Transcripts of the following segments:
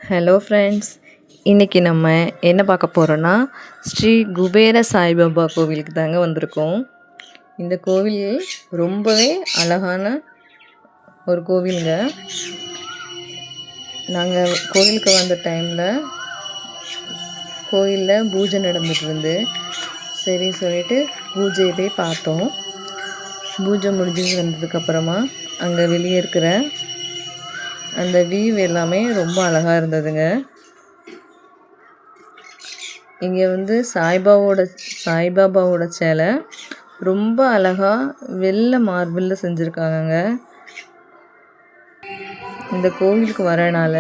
Hello friends, இன்றைக்கி நம்ம என்ன பார்க்க போகிறோன்னா ஸ்ரீ குபேர சாய்பாபா கோவிலுக்கு தாங்க வந்திருக்கோம். இந்த கோவில் ரொம்பவே அழகான ஒரு கோவிலுங்க. நாங்கள் கோவிலுக்கு வந்த டைமில் கோவிலில் பூஜை நடந்துட்டு இருந்து சரி சொல்லிட்டு பூஜையை போய் பார்த்தோம். பூஜை முடிஞ்சு வந்ததுக்கப்புறமா அங்கே வெளியே இருக்கிற அந்த வியூ எல்லாமே ரொம்ப அழகாக இருந்ததுங்க. இங்கே வந்து சாய்பாபாவோட சிலை ரொம்ப அழகாக வெள்ளை மார்பிளில் செஞ்சுருக்காங்கங்க. இந்த கோவிலுக்கு வரனால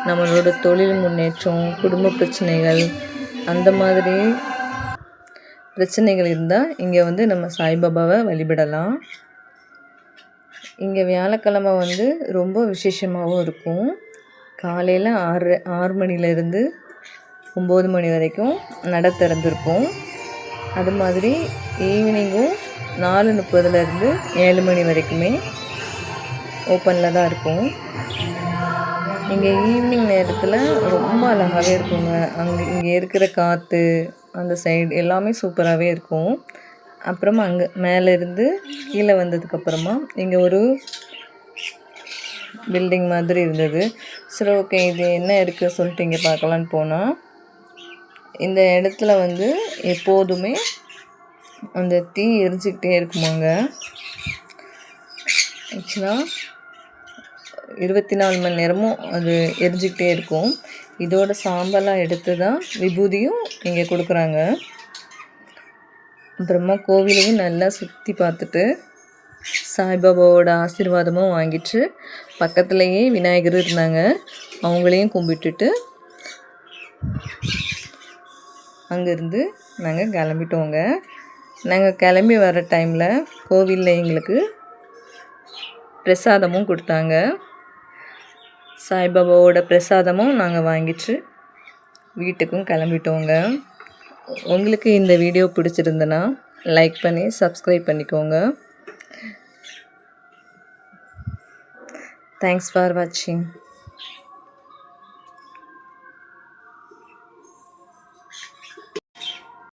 நம்மளோட தொழில் முன்னேற்றம், குடும்ப பிரச்சனைகள், அந்த மாதிரி பிரச்சனைகள் இருந்தால் இங்கே வந்து நம்ம சாய்பாபாவை வழிபடலாம். இங்கே வியாழக்கிழமை வந்து ரொம்ப விசேஷமாகவும் இருக்கும். காலையில் 6 மணிலேருந்து 9 மணி வரைக்கும் நடை திறந்துருக்கும். அது மாதிரி ஈவினிங்கும் 4:30லேருந்து 7 மணி வரைக்குமே ஓப்பனில் தான் இருக்கும். இங்கே ஈவினிங் நேரத்தில் ரொம்ப அழகாகவே இருக்குங்க. இங்கே இருக்கிற காற்று, அந்த சைடு எல்லாமே சூப்பராகவே இருக்கும். அப்புறமா அங்கே மேலேருந்து கீழே வந்ததுக்கப்புறமா இங்கே ஒரு பில்டிங் மாதிரி இருந்தது. சரி, ஓகே, இது என்ன இருக்குது சொல்லிட்டு இங்கே பார்க்கலான்னு போனால், இந்த இடத்துல வந்து எப்போதுமே அந்த தீ எரிஞ்சிக்கிட்டே இருக்குமாங்க. ஆக்சுவலாக 24 மணி நேரமும் அது எரிஞ்சிக்கிட்டே இருக்கும். இதோட சாம்பலாக எடுத்து தான் விபூதியும் இங்கே கொடுக்குறாங்க. அப்புறமா கோவிலையும் நல்லா சுற்றி பார்த்துட்டு சாய்பாபாவோட ஆசீர்வாதமும் வாங்கிட்டு பக்கத்துலேயே விநாயகர் இருந்தாங்க, அவங்களையும் கும்பிட்டுட்டு அங்கேருந்து நாங்கள் கிளம்பிட்டோங்க. நாங்கள் கிளம்பி வர டைமில் கோவிலில் எங்களுக்கு பிரசாதமும் கொடுத்தாங்க. சாய்பாபாவோட பிரசாதமும் நாங்கள் வாங்கிட்டு வீட்டுக்கும் கிளம்பிட்டோங்க. உங்களுக்கு இந்த வீடியோ பிடிச்சிருந்தனா லைக் பண்ணி சப்ஸ்கிரைப் பண்ணிக்கோங்க. தேங்க்ஸ் ஃபார் வாட்சிங்.